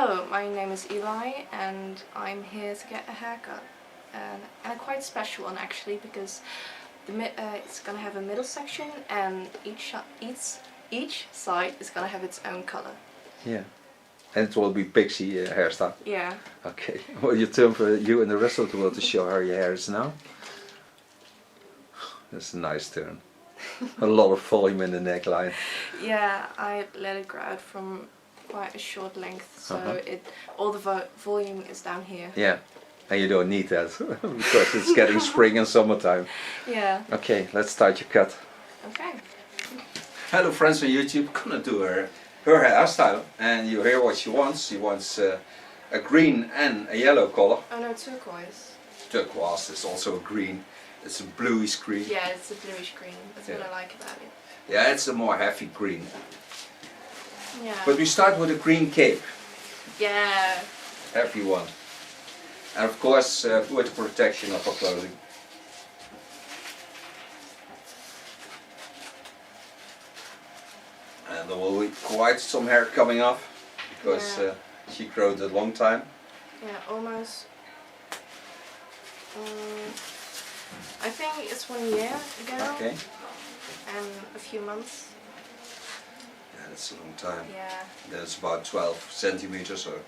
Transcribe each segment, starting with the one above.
Hello, my name is Eli and I'm here to get a haircut. And a quite special one actually, because it's gonna have a middle section and each side is gonna have its own color. Yeah. And it will be pixie hairstyle? Yeah. Okay. Well, your turn for you and the rest of the world to show how your hair is now. That's a nice turn. A lot of volume in the neckline. Yeah, I let it grow out from quite a short length, so all the volume is down here. Yeah. And you don't need that because it's getting spring and summertime. Yeah. Okay, let's start your cut. Okay. Hello friends on YouTube, gonna do her hairstyle, and you hear what she wants. She wants a green and a yellow color. Oh no, turquoise. Turquoise is also a green. It's a bluish green. Yeah, it's a bluish green. That's what I like about it. Yeah, it's a more heavy green. Yeah. But we start with a green cape. Yeah. Heavy one. And of course with the protection of our clothing. And there will be quite some hair coming off because she growed a long time. Yeah, almost. I think it's 1 year ago. Okay. And a few months. Yeah, that's a long time. Yeah. That's about 12 centimeters or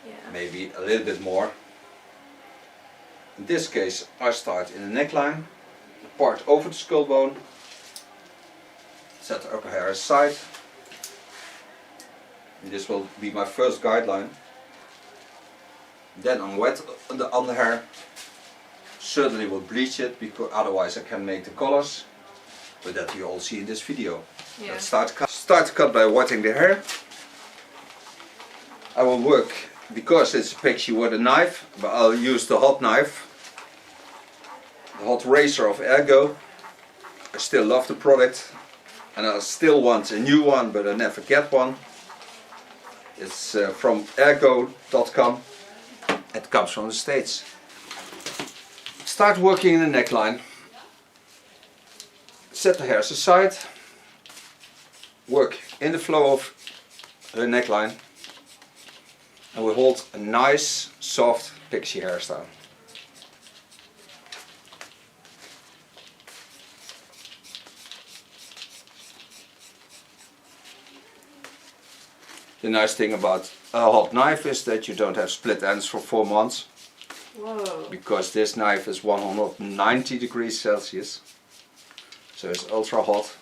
Yeah. maybe a little bit more. In this case I start in the neckline, the part over the skull bone, set the upper hair aside. And this will be my first guideline. Then I'm wet on the underhair. Certainly will bleach it because otherwise I can make the colors, but that you all see in this video. Yeah. Let's start the cut by wetting the hair. I will work, because it's a pixie, with a knife, but I'll use the hot knife, the hot razor of Ergo. I still love the product and I still want a new one, but I never get one. It's from ergo.com. It comes from the States. Start working in the neckline. Set the hairs aside. Work in the flow of the neckline. And we hold a nice, soft pixie hairstyle. The nice thing about a hot knife is that you don't have split ends for 4 months. Whoa. Because this knife is 190 degrees Celsius. So it's ultra hot.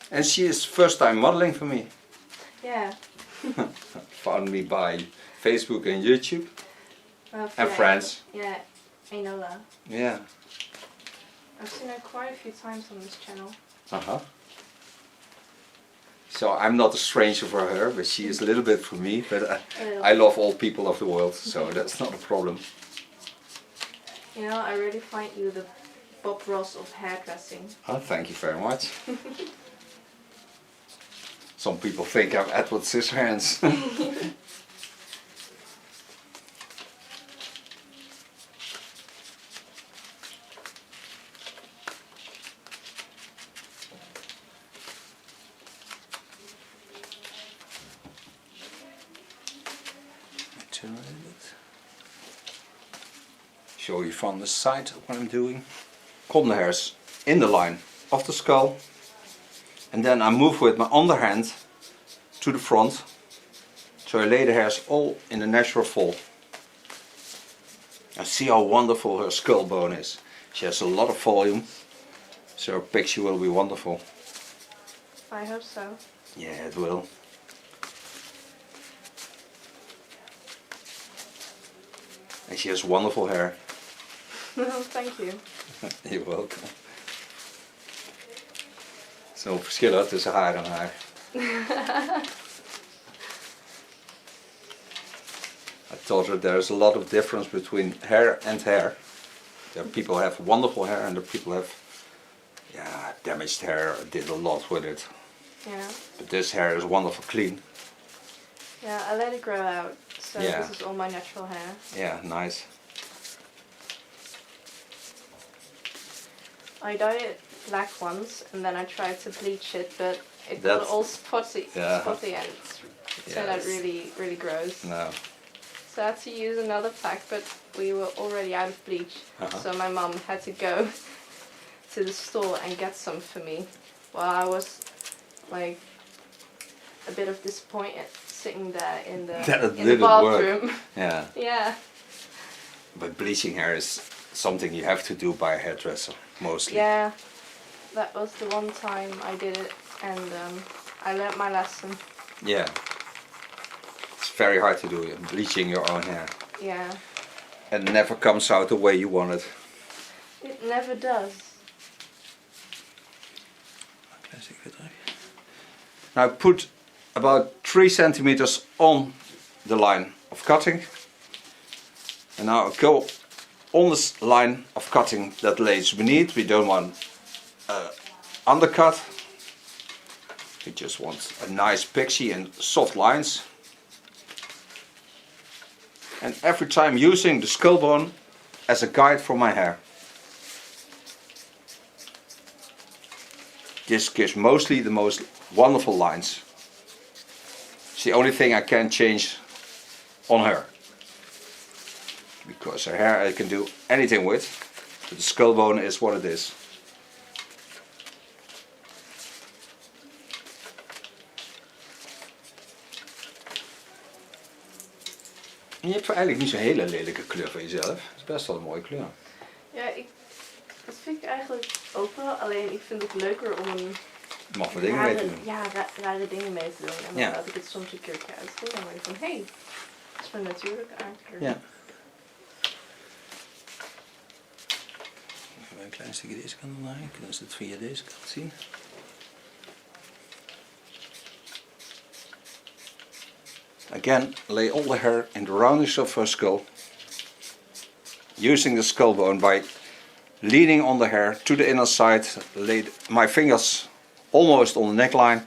And she is first time modeling for me. Yeah. Found me by Facebook and YouTube. And friends. Yeah, Enola. Yeah. I've seen her quite a few times on this channel. So I'm not a stranger for her, but she is a little bit for me. But I love all people of the world, so that's not a problem. You know, I really find you the Bob Ross of hairdressing. Oh, thank you very much. Some people think I'm Edward Scissorhands. Turn a little bit. Show you from the side what I'm doing. Comb the hairs in the line of the skull. And then I move with my underhand to the front, so I lay the hairs all in the natural fold. And see how wonderful her skull bone is. She has a lot of volume, so her picture will be wonderful. I hope so. Yeah, it will. And she has wonderful hair. Thank you. You're welcome. Zo'n verschil tussen haar en haar. I told her there's a lot of difference between hair and hair. There are people who have wonderful hair and there are people who have damaged hair, did a lot with it. Yeah. But this hair is wonderful clean. Yeah, I let it grow out, so Yeah. this is all my natural hair. Yeah, nice. I dyed it black once, and then I tried to bleach it, but it got That's- all spotty, yeah. spotty, and it turned out Yes. really, really gross. No. So I had to use another pack, but we were already out of bleach. So my mom had to go to the store and get some for me. While I was like a bit of disappointed sitting there in the bathroom. Yeah. Yeah. But bleaching hair is something you have to do by a hairdresser, mostly. Yeah. That was the one time I did it, and I learned my lesson. Yeah. It's very hard to do it, bleaching your own hair. Yeah. And it never comes out the way you want it. It never does. Now put about 3 centimeters on the line of cutting. And now go on this line of cutting that lays beneath. We don't want undercut. We just want a nice pixie and soft lines. And every time using the skull bone as a guide for my hair. This gives mostly the most wonderful lines. It's the only thing I can change on her. Because her hair I can do anything with. But the skull bone is what it is. En je hebt eigenlijk niet zo'n hele lelijke kleur van jezelf. Het is best wel een mooie kleur. Ja, dat vind ik eigenlijk ook wel. Alleen ik vind het leuker om een Je mag wat dingen mee te doen. Ja, rare dingen mee te doen. En dan Ja. laat ik het soms een keertje uitdoen. En dan denk ik van, hé, hey, dat is mijn natuurlijke aardkleur. Ja. Even een klein stukje deze kant omdraaien. Kunnen ze het via deze kant zien. Again, lay all the hair in the roundness of her skull. Using the skull bone by leaning on the hair to the inner side. Lay my fingers almost on the neckline.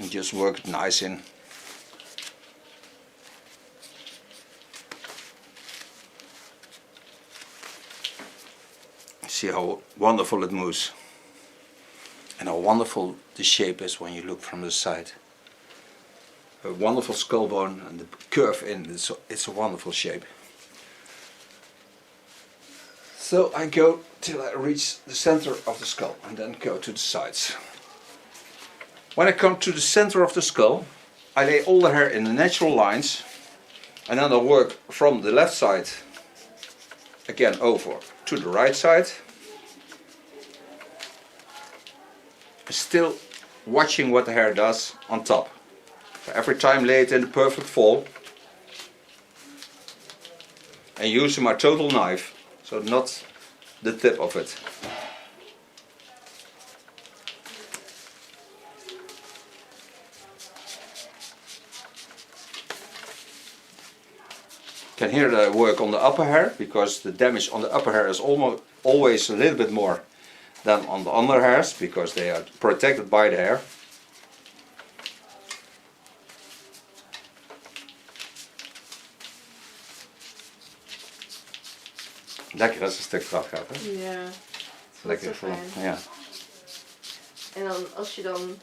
And just work it nice in. See how wonderful it moves. And how wonderful the shape is when you look from the side. A wonderful skull bone and the curve in, it's a wonderful shape. So I go till I reach the center of the skull and then go to the sides. When I come to the center of the skull, I lay all the hair in the natural lines and then I work from the left side again over to the right side. Still watching what the hair does on top. Every time lay it in the perfect fall and using my total knife, so not the tip of it. Can hear the work on the upper hair because the damage on the upper hair is almost always a little bit more than on the under hairs because they are protected by the hair. Lekker als een stuk eraf gaat, hè? Ja. Lekker fijn. ja. En dan als je dan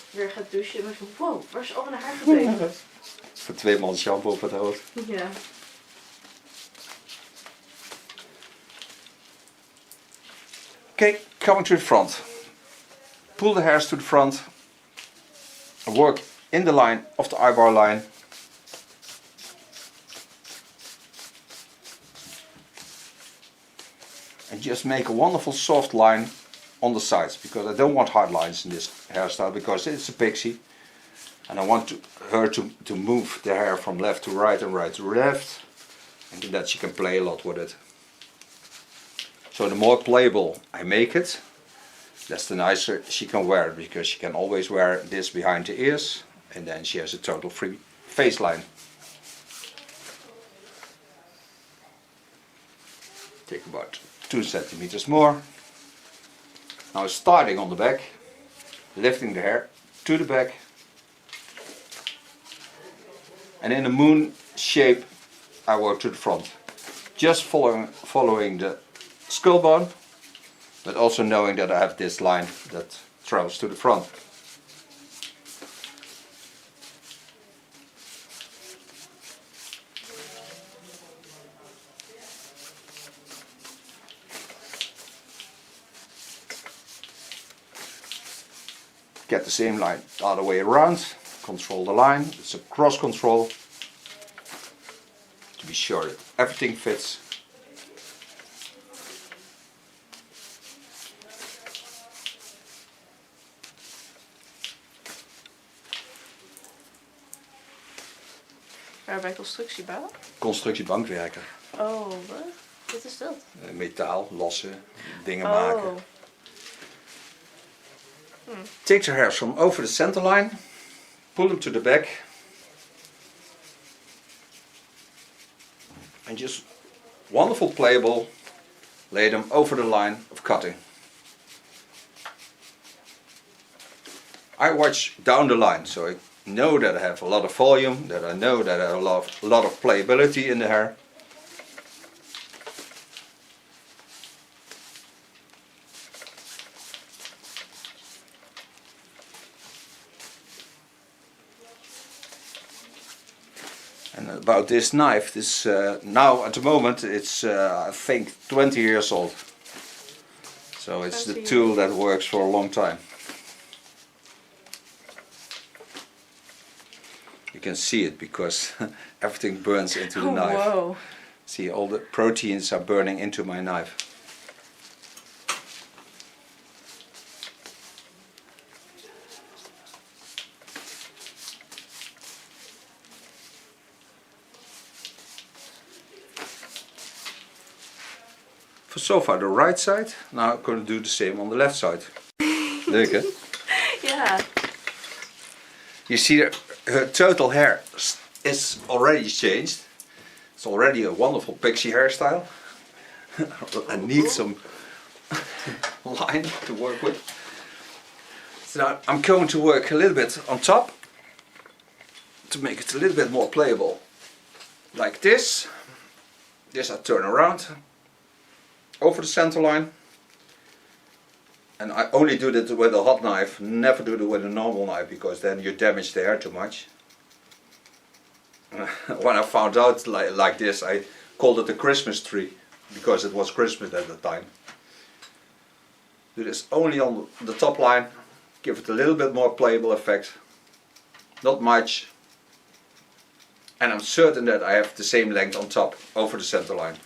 weer gaat douchen, dan denk je van, wow, waar is al mijn haar gebleven? Voor 2 man shampoo op het hoofd. Ja. Okay, coming to the front. Pull the hairs to the front. Work in the line of the eyebrow line. And just make a wonderful soft line on the sides because I don't want hard lines in this hairstyle because it's a pixie and I want her to move the hair from left to right and right to left and that she can play a lot with it. So the more playable I make it, that's the nicer she can wear it because she can always wear this behind the ears and then she has a total free face line. Take about 2 centimeters more. Now starting on the back, lifting the hair to the back and in a moon shape I work to the front. Just following the skull bone, but also knowing that I have this line that travels to the front. Get the same line the other way around, control the line, it's a cross control to be sure that everything fits. Waar bij constructiebouw? Constructiebankwerker. Oh, wat is dat? Metaal, lassen, dingen maken. Take the hairs from over the center line, pull them to the back, and just wonderful playable, lay them over the line of cutting. I watch down the line, so I know that I have a lot of volume, that I know that I have a lot of playability in the hair. And about this knife, this now at the moment it's I think 20 years old. So it's the tool that works for a long time. You can see it because everything burns into the knife. Whoa. See, all the proteins are burning into my knife. So far the right side, now I'm going to do the same on the left side. Leuk hè? Yeah. You see her total hair is already changed. It's already a wonderful pixie hairstyle. I need some line to work with. So now I'm going to work a little bit on top to make it a little bit more playable. Like this. This I turn around. Over the center line, and I only do that with a hot knife, never do it with a normal knife because then you damage the hair too much. When I found out like this, I called it a Christmas tree because it was Christmas at the time. Do this only on the top line, give it a little bit more playable effect, not much, and I'm certain that I have the same length on top over the center line.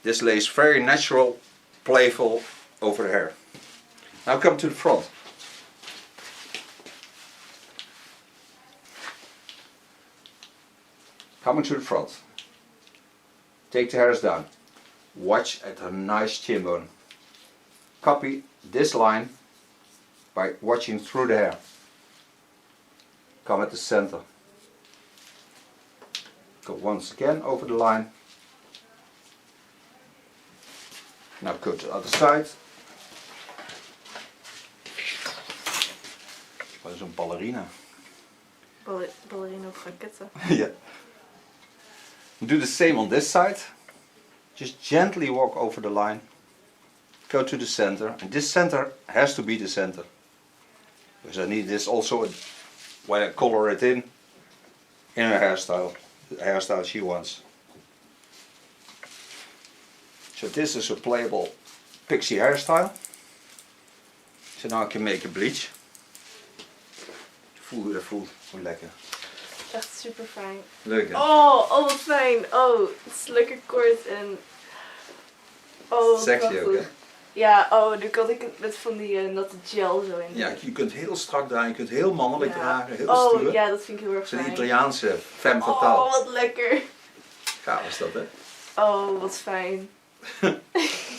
This lays very natural, playful over the hair. Now come to the front. Coming to the front. Take the hairs down. Watch at a nice chin bone. Copy this line by watching through the hair. Come at the center. Go once again over the line. Now go to the other side. Wat is een ballerina? Ballerina of raketten. Yeah. Do the same on this side. Just gently walk over the line. Go to the center. And this center has to be the center. Because I need this also when I color it in her hairstyle. The hairstyle she wants. So this is a playable pixie hairstyle. So now I can make a bleach. Dat voelt hoe lekker. Echt super fijn. Leuk hè? Oh, wat fijn. Oh, het is lekker kort en... Oh, wat sexy prachtig. ook hè? Ja, oh, nu kan ik het met van die natte gel zo in. Ja, je kunt heel strak dragen, je kunt heel mannelijk dragen, heel oh, stoer. ja, dat vind ik heel erg Zo'n fijn. Italiaanse femme fatale. Oh, wat lekker. Gaaf is dat hè? Oh, wat fijn.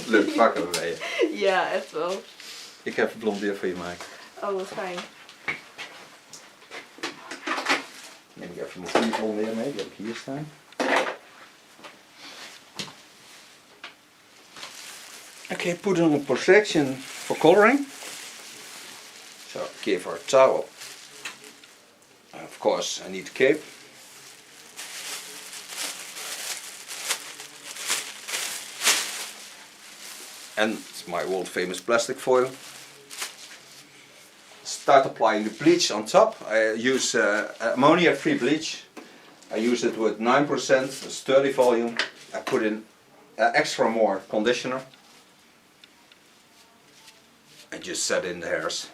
Leuk vakken bij je. Ja, echt wel. Ik heb een blondeer voor je maken. Oh, wat fijn. Neem ik even mijn goede blondeer mee, die heb ik hier staan. Okay, put on a protection for coloring. So give her a towel. Of course I need a cape. and it's my world famous plastic foil. Start applying the bleach on top. I use ammonia-free bleach. I use it with 9%, a sturdy volume. I put in extra more conditioner. I just set in the hairs.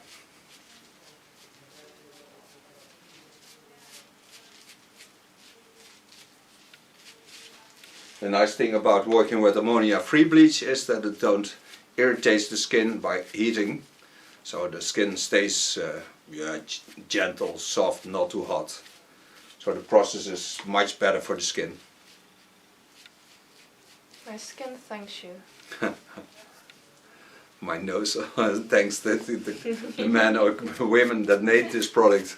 The nice thing about working with ammonia-free bleach is that it don't irritate the skin by heating. So the skin stays gentle, soft, not too hot. So the process is much better for the skin. My skin thanks you. My nose thanks the men or women that made this product.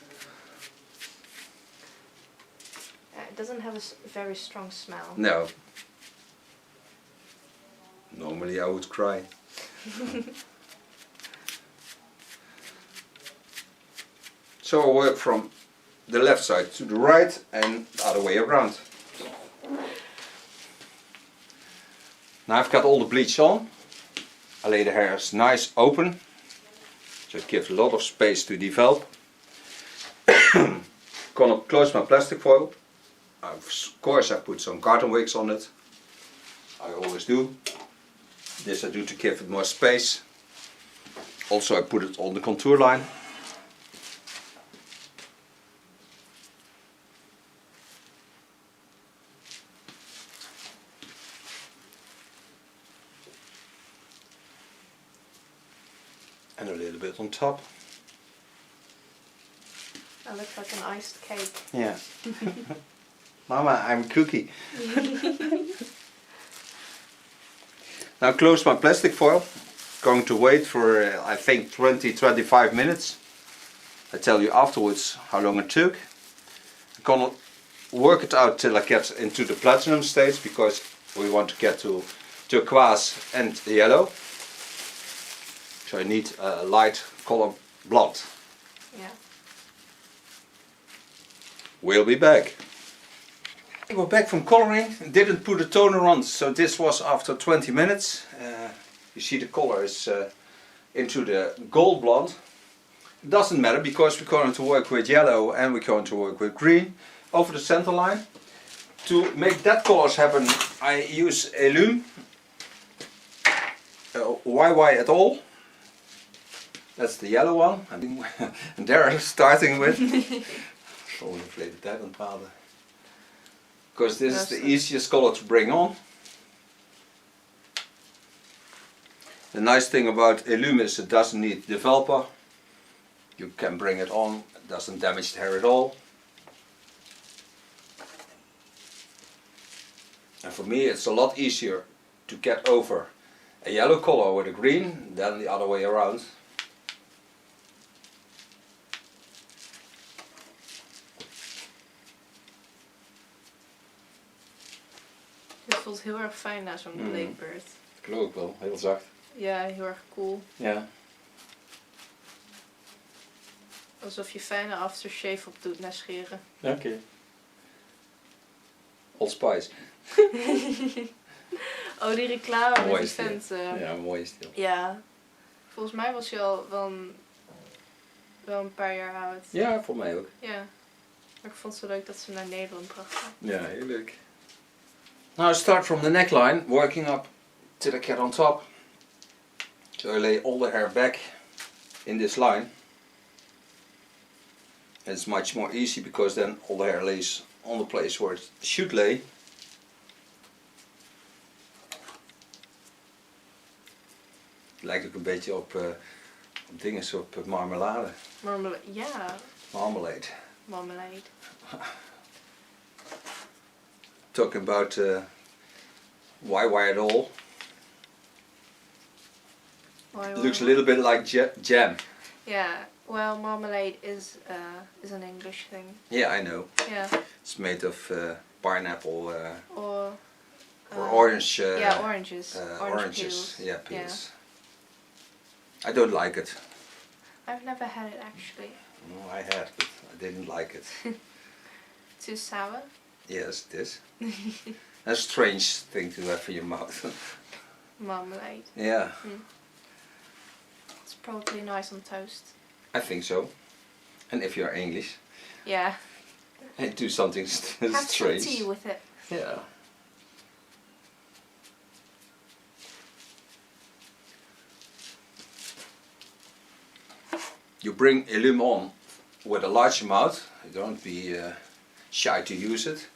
It doesn't have a very strong smell. No. Normally I would cry. So I work from the left side to the right and the other way around. Now I've got all the bleach on. I lay the hairs nice open, so it gives a lot of space to develop. Gonna close my plastic foil. Of course I put some cotton wicks on it. I always do. This I do to give it more space. Also I put it on the contour line. And a little bit on top. That looks like an iced cake. Yeah. Mama, I'm a cookie. Now close my plastic foil. Going to wait for I think 20-25 minutes. I tell you afterwards how long it took. I'm gonna work it out till I get into the platinum stage, because we want to get to turquoise and yellow. So I need a light color blonde. Yeah. We'll be back. We're back from coloring. Didn't put a toner on, so this was after 20 minutes. You see the color is into the gold blonde. It doesn't matter, because we're going to work with yellow and we're going to work with green over the center line. To make that colors happen, I use Elume YY at all. That's the yellow one. And there I'm starting with. Because this is the easiest color to bring on. The nice thing about Elume is it doesn't need developer. You can bring it on, it doesn't damage the hair at all. And for me it's a lot easier to get over a yellow color with a green than the other way around. Dit voelt heel erg fijn na zo'n bleekbeurt. Geloof ik wel, heel zacht. Ja, heel erg cool. Ja. Alsof je fijne aftershave op doet na scheren. Oké. Old Spice. Oh, die reclame met Mooie die stil. vent. Ja, mooie stil. Ja. Volgens mij was hij al wel een paar jaar oud. Ja, voor mij ook. Ja. Maar ik vond het zo leuk dat ze hem naar Nederland brachten. Ja, heel leuk. Now I start from the neckline, working up till I get on top. So I lay all the hair back in this line. It's much more easy, because then all the hair lays on the place where it should lay. Het lijkt ook een beetje op dingen op marmelade. Ja. Marmalade. Marmalade. Talking about YY at all. Looks a little bit like jam. Yeah, well, marmalade is an English thing. Yeah, I know. Yeah. It's made of pineapple Or orange. Yeah, oranges. Oranges. Peels. Yeah, peels. Yeah. I don't like it. I've never had it actually. No, I had, but I didn't like it. Too sour? Yes, it is. A strange thing to have in your mouth. marmalade. Yeah. It's probably nice on toast. I think so. And if you're English, Yeah. and do something Have some strange. tea with it. Yeah. You bring illum on with a large amount. Don't be shy to use it.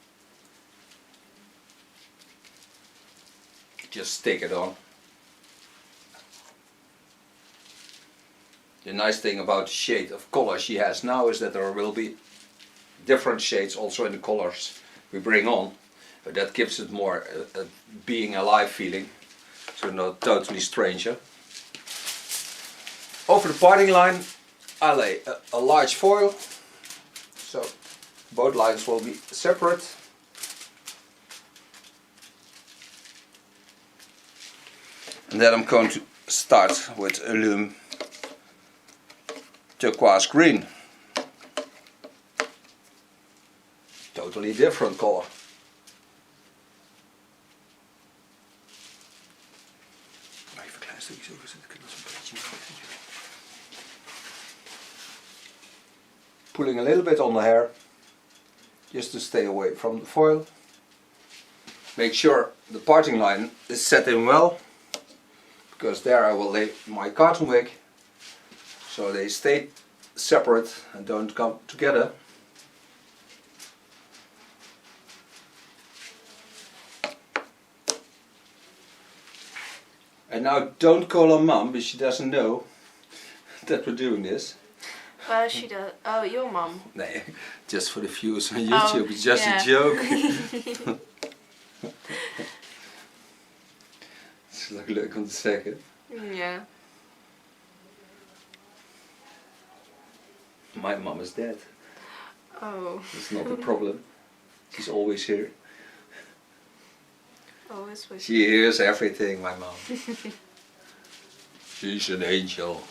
Just stick it on. The nice thing about the shade of color she has now is that there will be different shades also in the colors we bring on. But that gives it more a being alive feeling. So not totally stranger. Over the parting line I lay a large foil. So both lines will be separate. And then I'm going to start with illum turquoise green. Totally different color. Even een klein stukje over zetten, kunnen we zo'n beetje. Pulling a little bit on the hair, just to stay away from the foil. Make sure the parting line is set in well, because there I will lay my cotton wig, so they stay separate and don't come together. And now don't call her mum, because she doesn't know that we're doing this. Well, she does. Oh, your mum. Nee, just for the views on YouTube, it's just yeah. a joke. Het is leuk om te zeggen. Yeah. My mum is dead. Oh. It's not a problem. She's always here. Always with She hears everything, my mum. She's an angel.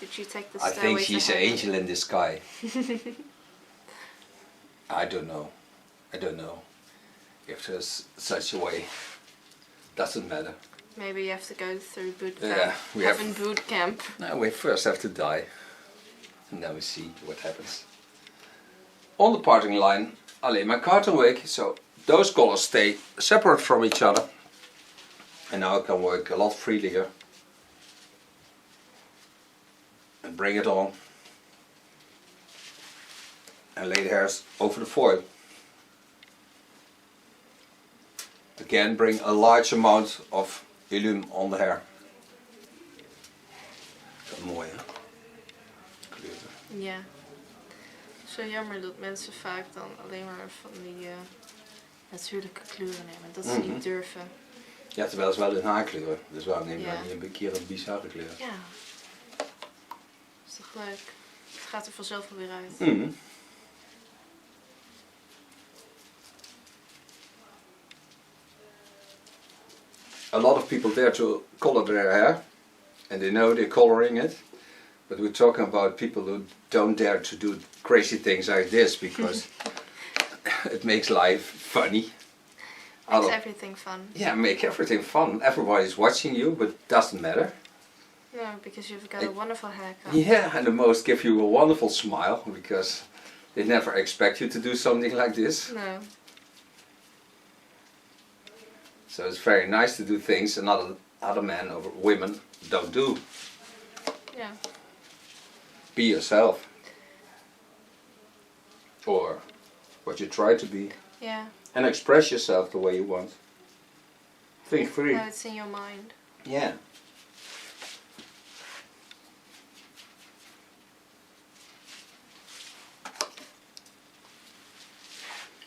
Did you take the I think stairway she's to an heaven? angel in the sky. I don't know. I don't know if there's such a way. Doesn't matter. Maybe you have to go through boot Yeah, camp. we Heaven have. boot camp. No, we first have to die. And then we see what happens. On the parting line, I lay my cotton wig, so those colors stay separate from each other. And now I can work a lot freelier. And bring it on. And lay the hairs over the foil. Again, bring a large amount of illum on the hair. Dat is mooi, hè? Kleuren. Ja. Zo jammer dat mensen vaak dan alleen maar van die natuurlijke kleuren nemen. Dat ze niet durven. Ja, terwijl het wel hun haarkleuren. Dus waarom neem je Ja. dan niet een keer een bizarre kleur? Ja. Is toch leuk? Het gaat er vanzelf alweer uit. Mhm. A lot of people dare to color their hair, and they know they're coloring it, but we're talking about people who don't dare to do crazy things like this because it makes life funny. Makes everything fun. Yeah, make everything fun. Everybody's watching you, but it doesn't matter. No, because you've got a wonderful haircut. Yeah, and the most give you a wonderful smile because they never expect you to do something like this. No. So it's very nice to do things and other men or women don't do. Yeah. Be yourself. Or what you try to be. Yeah. And express yourself the way you want. Think free. Now it's in your mind. Yeah.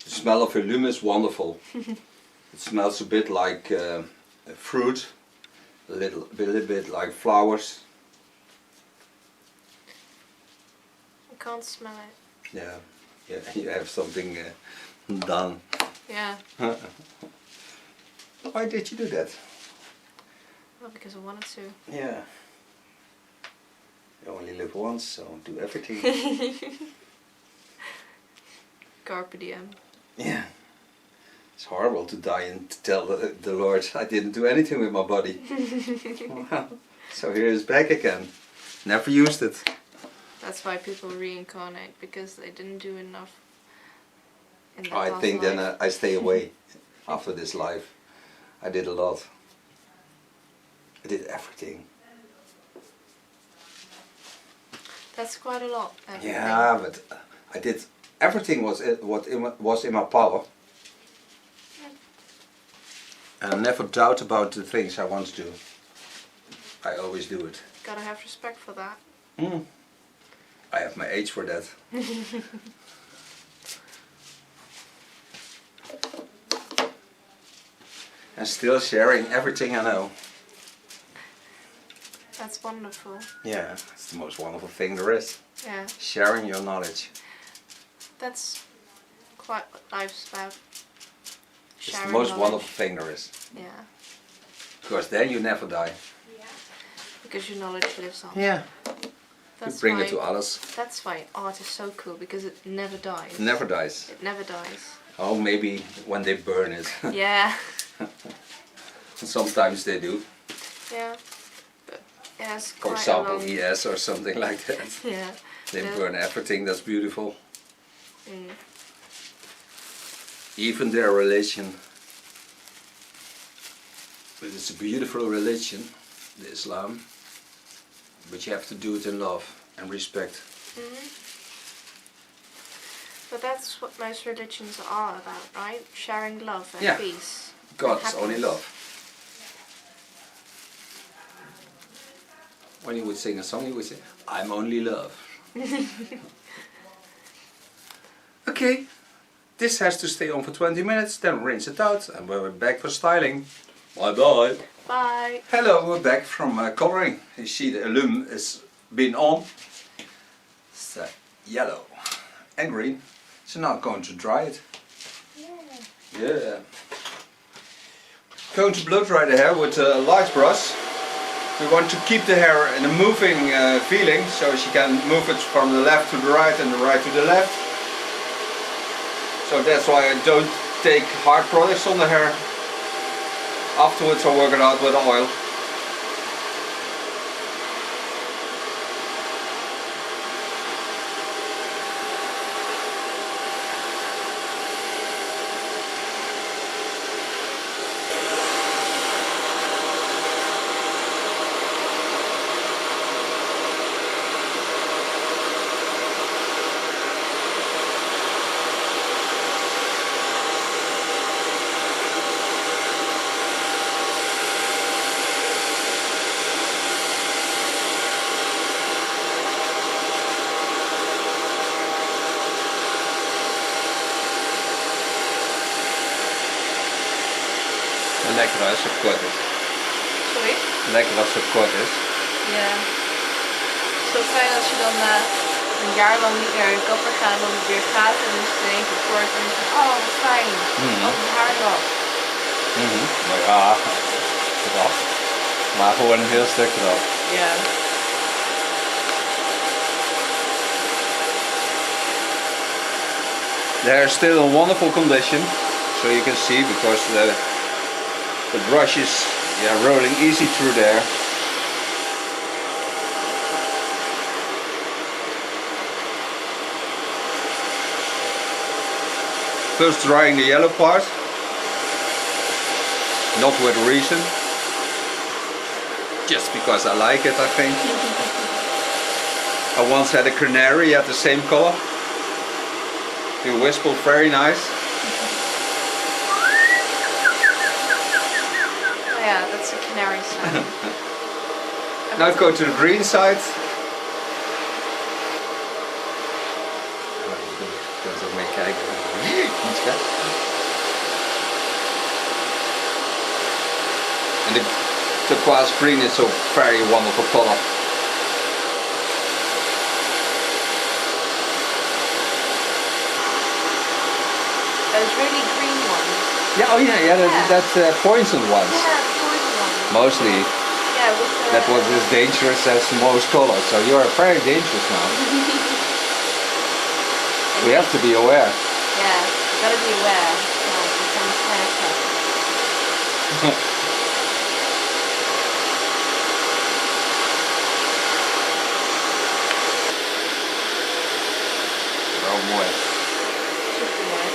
The smell of illum is wonderful. It smells a bit like fruit, a little bit like flowers. I can't smell it. Yeah, yeah, you have something done. Yeah. Why did you do that? Well, because I wanted to. Yeah. You only live once, so do everything. Carpe diem. Yeah. horrible to die and to tell the Lord I didn't do anything with my body. Wow. So here it's back again. Never used it. That's why people reincarnate, because they didn't do enough in their I past think life. then I stay away after this life. I did a lot. I did everything. That's quite a lot. Everything. Yeah, but I did everything what was in my power. And I never doubt about the things I want to do. I always do it. Gotta have respect for that. I have my age for that. And still sharing everything I know. That's wonderful. Yeah, it's the most wonderful thing there is. Yeah. Sharing your knowledge. That's quite what life's about. It's Sharing the most knowledge. wonderful thing there is. Yeah. Because then you never die. Because your knowledge lives on. Yeah. That's You bring why, it to others. That's why art is so cool, because it never dies. It never dies. It never dies. Oh, maybe when they burn it. Yeah. Sometimes they do. Yeah. But it has For quite example, a long... ES or something like that. Yeah. They Yeah. burn everything that's beautiful. Mm. Even their religion. But it's a beautiful religion, the Islam. But you have to do it in love and respect. But that's what most religions are about, right? Sharing love and Yeah. peace. God's and only happiness. love. When you would sing a song, you would say, I'm only love. Okay, this has to stay on for 20 minutes, then rinse it out, and we're back for styling. Bye bye. Bye. Hello, we're back from coloring. You see the alum has been on. It's yellow and green. So now I'm going to dry it. Yeah. Going to blow dry the hair with a light brush. We want to keep the hair in a moving feeling, so she can move it from the left to the right and the right to the left. So that's why I don't take hard products on the hair. Afterwards I work it out with oil. Lekker als het kort is. Sorry? Lekker als het kort is. Ja. Zo fijn als je dan een jaar lang niet naar een kapper gaat en dan weer gaat en dan is het in één keer kort en dan denk je, oh wat fijn, wat het haar eraf. Maar ja, eraf. Maar gewoon een heel stuk eraf. Ja. The hair is still in wonderful condition, so you can see because the brush is rolling easy through there. First drying the yellow part, not with a reason, just because I like it, I think. I once had a canary at the same color. He whistled very nice. Oh yeah, that's a canary sound. Now go to the green side. And the turquoise green is a very wonderful color. Those really green ones. Yeah, oh yeah, that's poison ones. Yeah, poison ones. Mostly. Yeah, with the... That was as dangerous as most colors. So you are very dangerous now. We have to be aware. Yeah, you gotta be aware. Like, Wel mooi. Super mooi.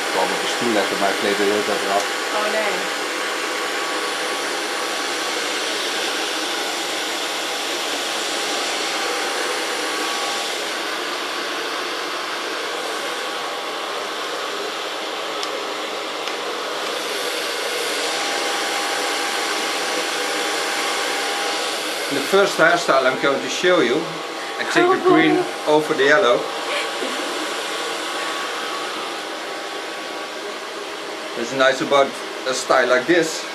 Ik wou hem op de stoel leggen, maar ik kleed de hele tijd eraf. Oh nee. The first hairstyle I'm going to show you, I take the green over the yellow. What's nice about a style like this,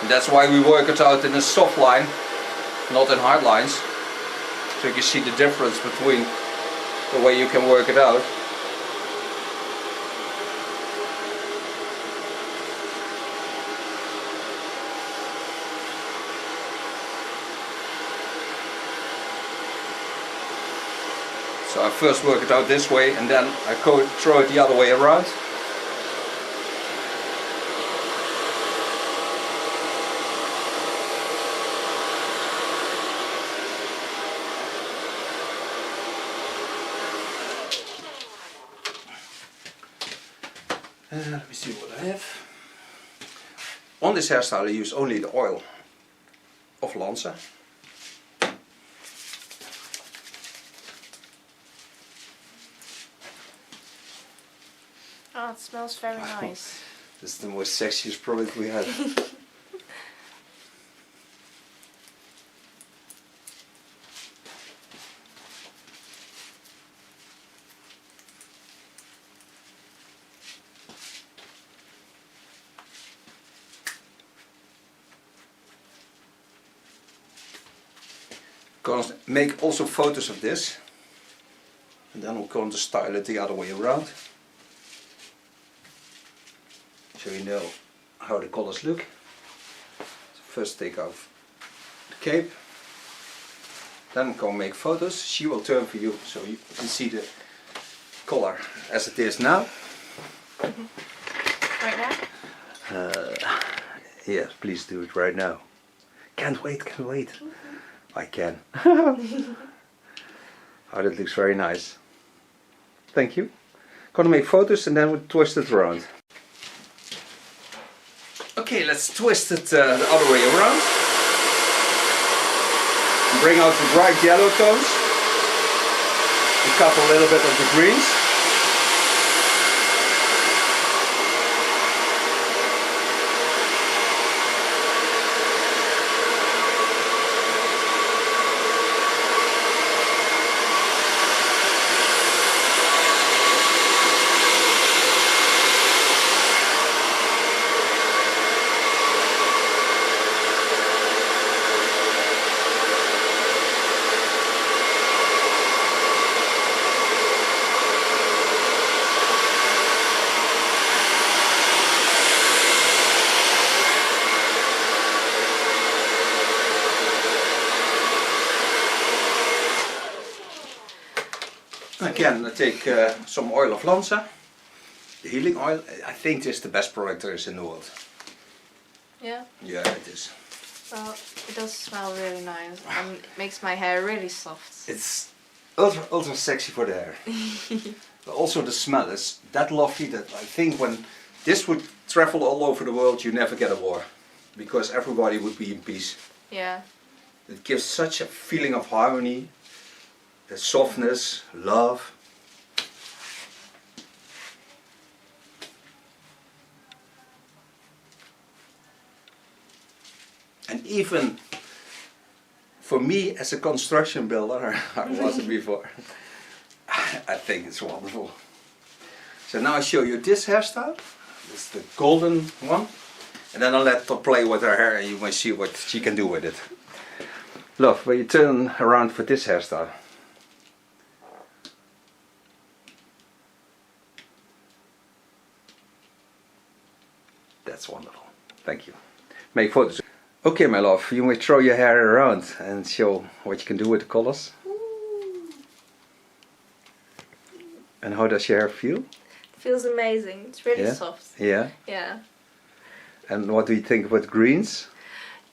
that's why we work it out in a soft line, not in hard lines, so you can see the difference between the way you can work it out. So I first work it out this way and then I throw it the other way around. Let me see what I have. On this hairstyle I use only the oil of Lanza. Oh, it smells very nice. This is the most sexiest product we have. Going to make also photos of this, and then we're going to style it the other way around, so you know how the colors look. So first take off the cape, then go make photos. She will turn for you so you can see the color as it is now. Right now? Yes, please do it right now. Can't wait, can't wait. I can. Oh, that looks very nice. Thank you. Gonna make photos and then we'll twist it around. Okay, let's twist it the other way around. And bring out the bright yellow tones. And cut a little bit of the greens. Again, I take some oil of Lanza, the healing oil. I think this is the best product there is in the world. Yeah? Yeah, it is. Well, it does smell really nice and it makes my hair really soft. It's ultra sexy for the hair. But also the smell is that lovely that I think when this would travel all over the world you never get a war. Because everybody would be in peace. Yeah. It gives such a feeling of harmony, softness, love. And even for me as a construction builder, I wasn't before, I think it's wonderful. So now I show you this hairstyle. This is the golden one. And then I'll let her play with her hair and you may see what she can do with it. Love, when you turn around for this hairstyle. That's wonderful. Thank you. Make photos. Okay, my love, you may throw your hair around and show what you can do with the colors. And how does your hair feel? Feels amazing. It's really Yeah? soft. Yeah. Yeah. And what do you think about greens?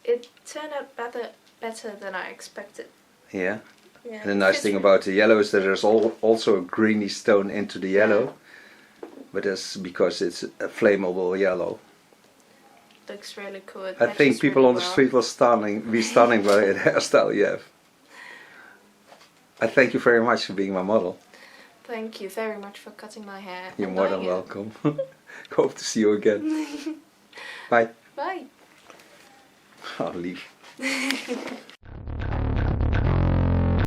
It turned out better than I expected. Yeah. Yeah. And the nice thing about the yellow is that there's also a greeny stone into the yellow. But that's because it's a flammable yellow. Looks really cool. It I think matches people really on the well. street will be stunning by the hairstyle you have. I thank you very much for being my model. Thank you very much for cutting my hair. You're and more than dyeing it. welcome. Hope to see you again. Bye. Bye. Oh, lief.